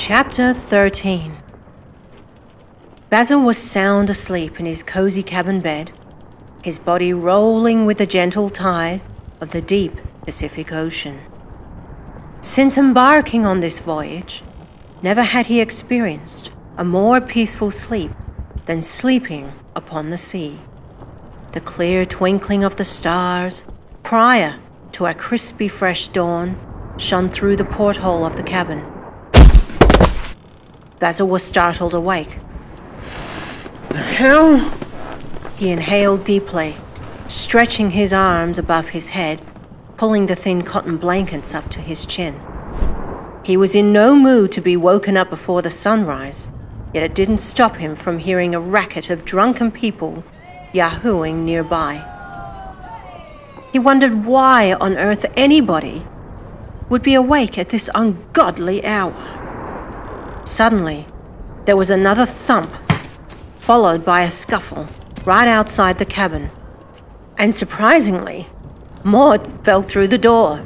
Chapter 13. Basil was sound asleep in his cozy cabin bed, his body rolling with the gentle tide of the deep Pacific Ocean. Since embarking on this voyage, never had he experienced a more peaceful sleep than sleeping upon the sea. The clear twinkling of the stars, prior to a crispy fresh dawn, shone through the porthole of the cabin. Basil was startled awake. The hell? He inhaled deeply, stretching his arms above his head, pulling the thin cotton blankets up to his chin. He was in no mood to be woken up before the sunrise, yet it didn't stop him from hearing a racket of drunken people yahooing nearby. He wondered why on earth anybody would be awake at this ungodly hour. Suddenly, there was another thump, followed by a scuffle right outside the cabin. And surprisingly, Maud fell through the door,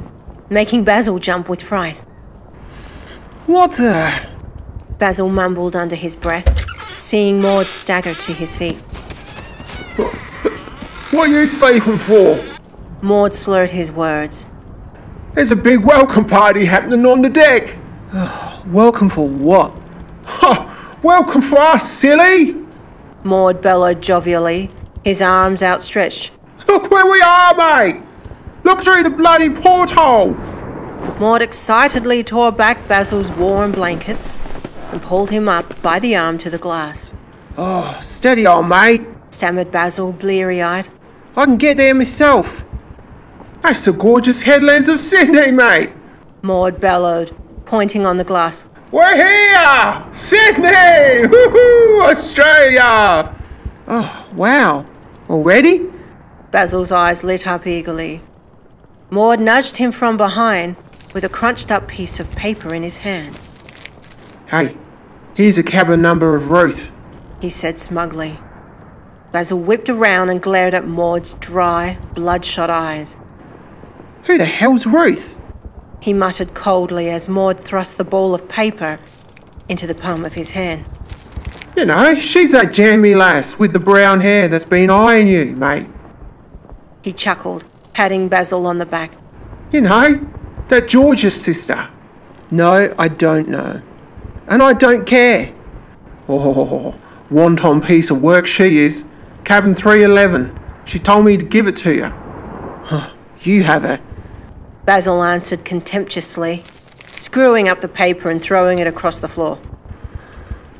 making Basil jump with fright. What the? Basil mumbled under his breath, seeing Maud stagger to his feet. What are you sleeping for? Maud slurred his words. There's a big welcome party happening on the deck. Welcome for what? Welcome for us, silly! Maud bellowed jovially, his arms outstretched. Look where we are, mate! Look through the bloody porthole! Maud excitedly tore back Basil's warm blankets and pulled him up by the arm to the glass. Oh, steady on, mate, stammered Basil, bleary-eyed. I can get there myself. That's the gorgeous headlands of Sydney, mate! Maud bellowed, pointing on the glass. We're here! Sydney! Woohoo! Australia! Oh, wow. Already? Basil's eyes lit up eagerly. Maud nudged him from behind with a crunched-up piece of paper in his hand. Hey, here's a cabin number of Ruth, he said smugly. Basil whipped around and glared at Maud's dry, bloodshot eyes. Who the hell's Ruth? He muttered coldly as Maud thrust the ball of paper into the palm of his hand. You know, she's that jammy lass with the brown hair that's been eyeing you, mate. He chuckled, patting Basil on the back. You know, that George's sister. No, I don't know. And I don't care. Oh, wanton piece of work she is. Cabin 311. She told me to give it to you. You have her. Basil answered contemptuously, screwing up the paper and throwing it across the floor.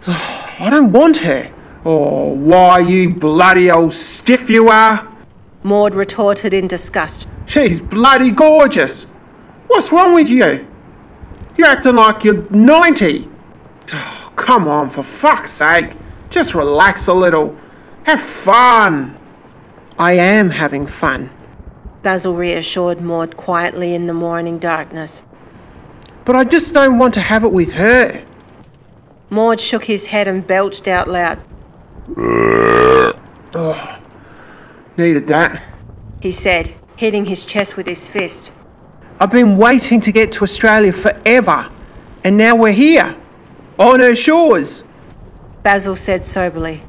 I don't want her. Oh, why, you bloody old stiff you are. Maud retorted in disgust. She's bloody gorgeous. What's wrong with you? You're acting like you're 90. Oh, come on, for fuck's sake. Just relax a little. Have fun. I am having fun, Basil reassured Maud quietly in the morning darkness. But I just don't want to have it with her. Maud shook his head and belched out loud. Oh, needed that, he said, hitting his chest with his fist. I've been waiting to get to Australia forever, and now we're here, on her shores. Basil said soberly.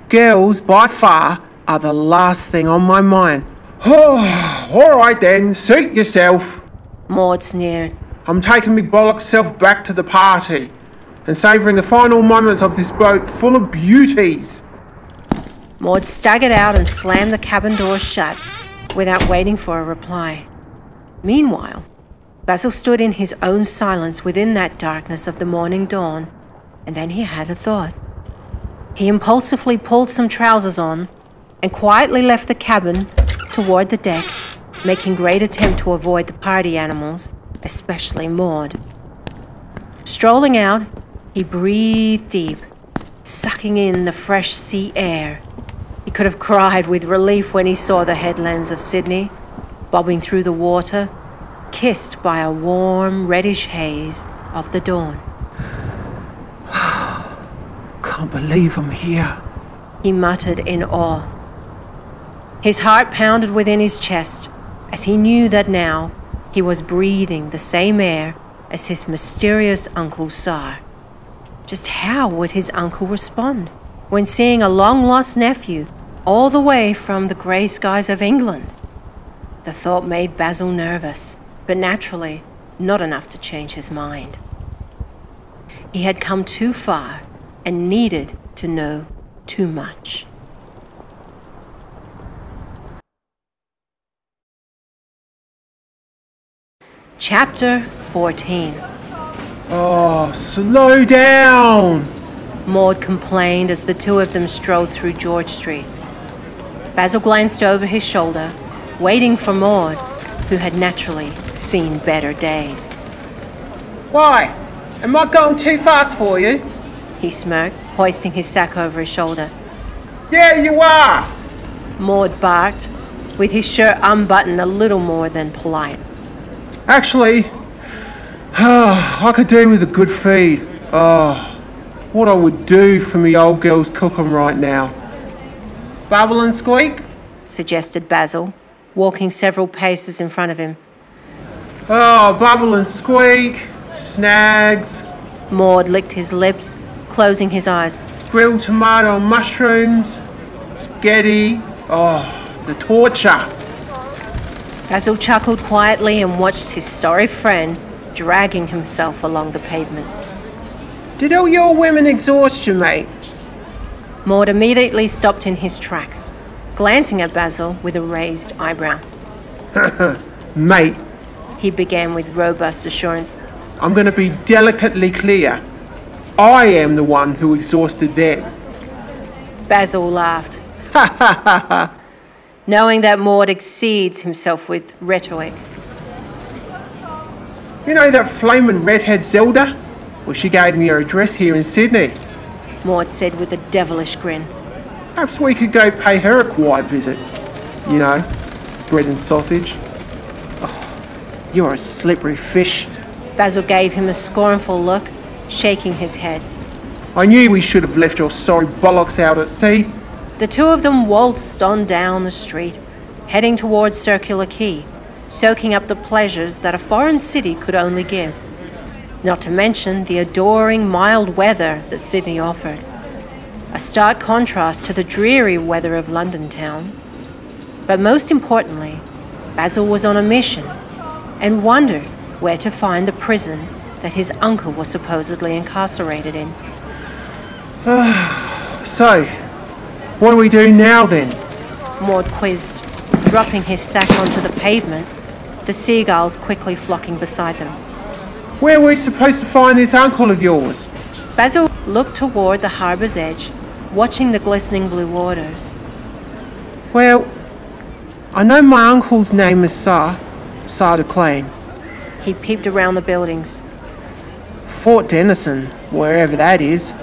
Girls, by far, are the last thing on my mind. Oh, all right then, suit yourself. Maud sneered. I'm taking me bollocks self back to the party and savouring the final moments of this boat full of beauties. Maud staggered out and slammed the cabin door shut without waiting for a reply. Meanwhile, Basil stood in his own silence within that darkness of the morning dawn, and then he had a thought. He impulsively pulled some trousers on and quietly left the cabin toward the deck, making great attempt to avoid the party animals, especially Maud. Strolling out, he breathed deep, sucking in the fresh sea air. He could have cried with relief when he saw the headlands of Sydney, bobbing through the water, kissed by a warm, reddish haze of the dawn. Can't believe I'm here, he muttered in awe. His heart pounded within his chest as he knew that now he was breathing the same air as his mysterious Uncle Sar. Just how would his uncle respond when seeing a long-lost nephew all the way from the grey skies of England? The thought made Basil nervous, but naturally not enough to change his mind. He had come too far and needed to know too much. Chapter 14. Oh, slow down! Maud complained as the two of them strolled through George Street. Basil glanced over his shoulder, waiting for Maud, who had naturally seen better days. Why? Am I going too fast for you? He smirked, hoisting his sack over his shoulder. Yeah, you are! Maud barked, with his shirt unbuttoned a little more than polite. Actually, I could do with a good feed. Oh, what I would do for me old girl's cooking right now. Bubble and squeak? Suggested Basil, walking several paces in front of him. Oh, bubble and squeak, snags. Maud licked his lips, closing his eyes. Grilled tomato and mushrooms, spaghetti. Oh, the torture. Basil chuckled quietly and watched his sorry friend dragging himself along the pavement. Did all your women exhaust you, mate? Maud immediately stopped in his tracks, glancing at Basil with a raised eyebrow. Mate, he began with robust assurance. I'm going to be delicately clear. I am the one who exhausted them. Basil laughed. Knowing that Maud exceeds himself with rhetoric. You know that flaming redhead Zelda? Well, she gave me her address here in Sydney. Maud said with a devilish grin. Perhaps we could go pay her a quiet visit. You know, bread and sausage. Oh, you're a slippery fish. Basil gave him a scornful look, shaking his head. I knew we should have left your sorry bollocks out at sea. The two of them waltzed on down the street, heading towards Circular Quay, soaking up the pleasures that a foreign city could only give. Not to mention the adoring mild weather that Sydney offered. A stark contrast to the dreary weather of London town. But most importantly, Basil was on a mission and wondered where to find the prison that his uncle was supposedly incarcerated in. So, what do we do now then? Maud quizzed, dropping his sack onto the pavement, the seagulls quickly flocking beside them. Where are we supposed to find this uncle of yours? Basil looked toward the harbour's edge, watching the glistening blue waters. Well, I know my uncle's name is Sir de Clane. He peeped around the buildings. Fort Denison, wherever that is.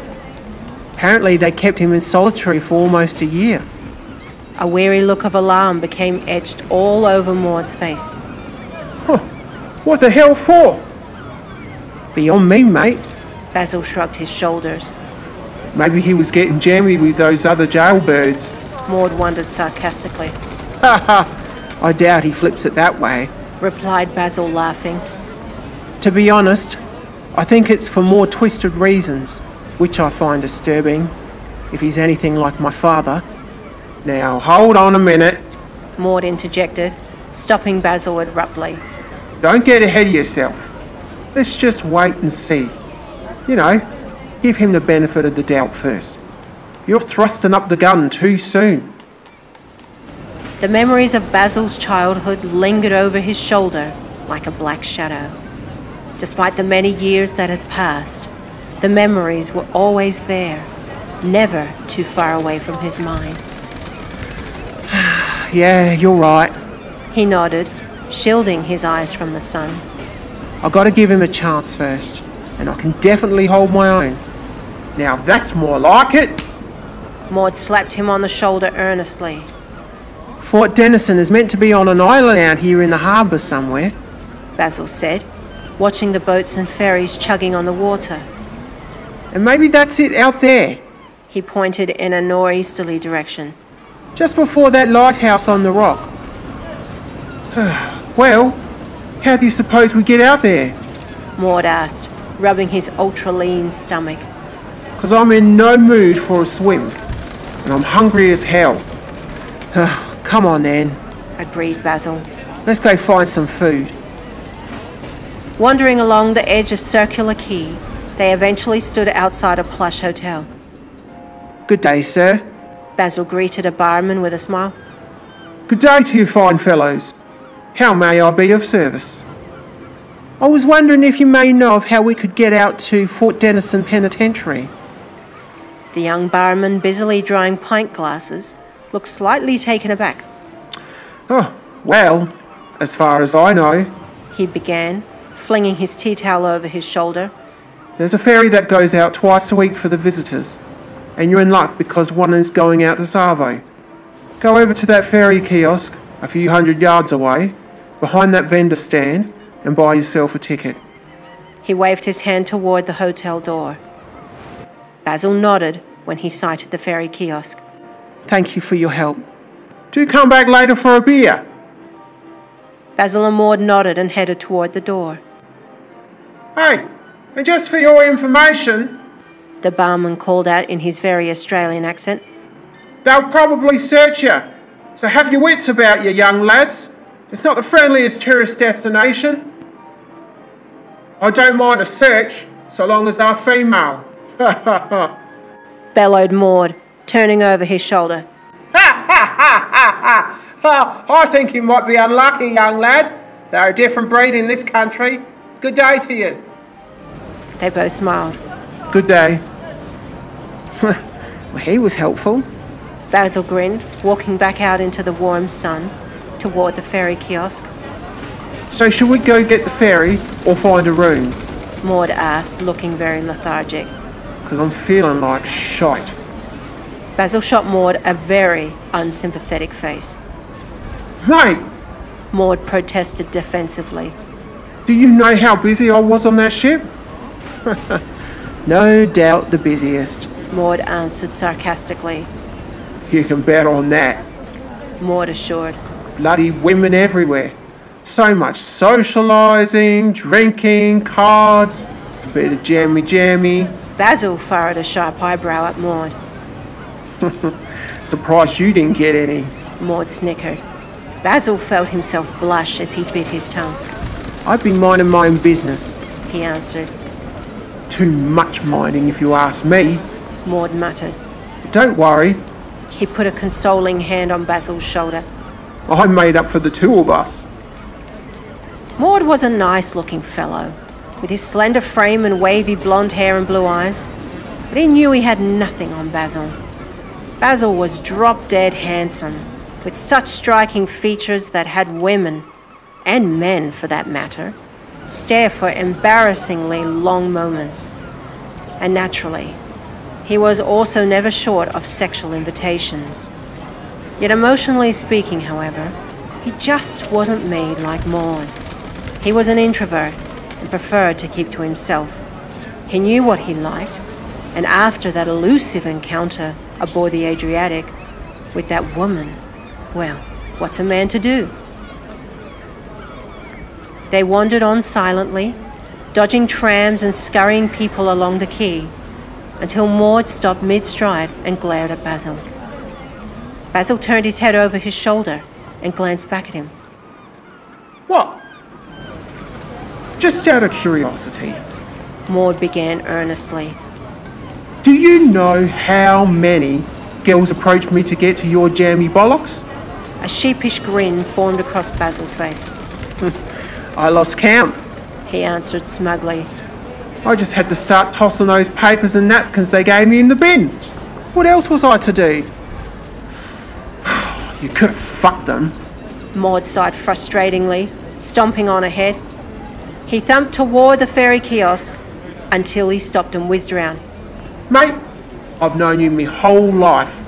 Apparently they kept him in solitary for almost a year. A weary look of alarm became etched all over Maud's face. Huh. What the hell for? Beyond me, mate. Basil shrugged his shoulders. Maybe he was getting jammy with those other jailbirds. Maud wondered sarcastically. Ha ha! I doubt he flips it that way, replied Basil, laughing. To be honest, I think it's for more twisted reasons, which I find disturbing, if he's anything like my father. Now, hold on a minute. Maud interjected, stopping Basil abruptly. Don't get ahead of yourself. Let's just wait and see. You know, give him the benefit of the doubt first. You're thrusting up the gun too soon. The memories of Basil's childhood lingered over his shoulder like a black shadow. Despite the many years that had passed, the memories were always there, never too far away from his mind. Yeah, you're right. He nodded, shielding his eyes from the sun. I've got to give him a chance first, and I can definitely hold my own. Now that's more like it. Maud slapped him on the shoulder earnestly. Fort Denison is meant to be on an island out here in the harbour somewhere, Basil said, watching the boats and ferries chugging on the water. And maybe that's it out there. He pointed in a northeasterly direction. Just before that lighthouse on the rock. Well, how do you suppose we get out there? Maud asked, rubbing his ultra-lean stomach. 'cause I'm in no mood for a swim, and I'm hungry as hell. Come on then, agreed Basil. let's go find some food. Wandering along the edge of Circular Quay, they eventually stood outside a plush hotel. Good day, sir. Basil greeted a barman with a smile. Good day to you fine fellows. How may I be of service? I was wondering if you may know of how we could get out to Fort Denison Penitentiary. The young barman, busily drying pint glasses, looked slightly taken aback. Oh, well, as far as I know, He began, flinging his tea towel over his shoulder. there's a ferry that goes out twice a week for the visitors, and you're in luck because one is going out to Savo. Go over to that ferry kiosk, a few hundred yards away, behind that vendor stand, and buy yourself a ticket. He waved his hand toward the hotel door. Basil nodded when he sighted the ferry kiosk. Thank you for your help. Do come back later for a beer. Basil and Maud nodded and headed toward the door. Hey, and just for your information, The barman called out in his very Australian accent. they'll probably search you, so have your wits about you, young lads. It's not the friendliest tourist destination. I don't mind a search, so long as they're female. Ha ha ha. Bellowed Maud, turning over his shoulder. Ha ha ha ha ha! I think you might be unlucky, young lad. They're a different breed in this country. Good day to you. They both smiled. Good day. Well, he was helpful. Basil grinned, walking back out into the warm sun toward the ferry kiosk. So should we go get the ferry or find a room? Maud asked, looking very lethargic. Because I'm feeling like shite. Basil shot Maud a very unsympathetic face. Mate, Maud protested defensively. do you know how busy I was on that ship? No doubt the busiest. Maud answered sarcastically. You can bet on that. Maud assured. Bloody women everywhere. So much socialising, drinking, cards, a bit of jammy. Basil furrowed a sharp eyebrow at Maud. Surprised you didn't get any. Maud snickered. Basil felt himself blush as he bit his tongue. I've been minding my own business. He answered. Too much minding if you ask me. Maud muttered. Don't worry, He put a consoling hand on Basil's shoulder. I made up for the two of us. Maud was a nice-looking fellow, with his slender frame and wavy blonde hair and blue eyes, but he knew he had nothing on Basil. Basil was drop-dead handsome, with such striking features that had women, and men for that matter, stare for embarrassingly long moments. And naturally, he was also never short of sexual invitations. Yet emotionally speaking, however, he just wasn't made like Maud. He was an introvert and preferred to keep to himself. He knew what he liked, and after that elusive encounter aboard the Adriatic with that woman, well, what's a man to do? They wandered on silently, dodging trams and scurrying people along the quay, until Maud stopped mid-stride and glared at Basil. Basil turned his head over his shoulder and glanced back at him. What? Just out of curiosity, Maud began earnestly. do you know how many girls approached me to get to your jammy bollocks? A sheepish grin formed across Basil's face. I lost count. He answered smugly. I just had to start tossing those papers and napkins they gave me in the bin. What else was I to do? You could have fucked them. Maud sighed frustratingly, stomping on ahead. He thumped toward the ferry kiosk until he stopped and whizzed around. Mate, I've known you my whole life.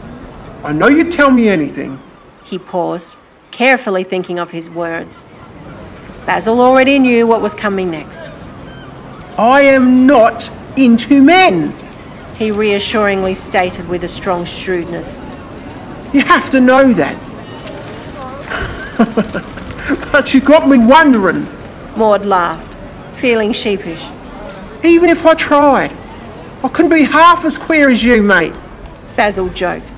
I know you'd tell me anything. He paused, carefully thinking of his words. Basil already knew what was coming next. I am not into men. He reassuringly stated with a strong shrewdness. You have to know that. But you got me wondering. Maud laughed, feeling sheepish. Even if I tried, I couldn't be half as queer as you, mate. Basil joked.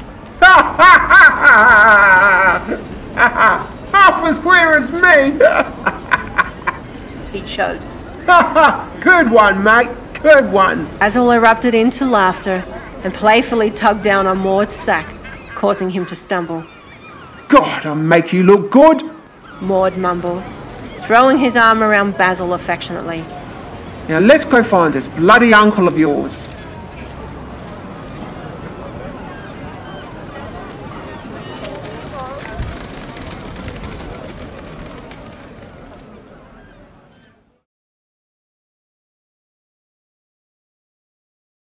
Half as queer as me. He choked. Good one, mate. Good one. Basil erupted into laughter and playfully tugged down on Maud's sack, causing him to stumble. God, I'll make you look good. Maud mumbled, throwing his arm around Basil affectionately. Now let's go find this bloody uncle of yours.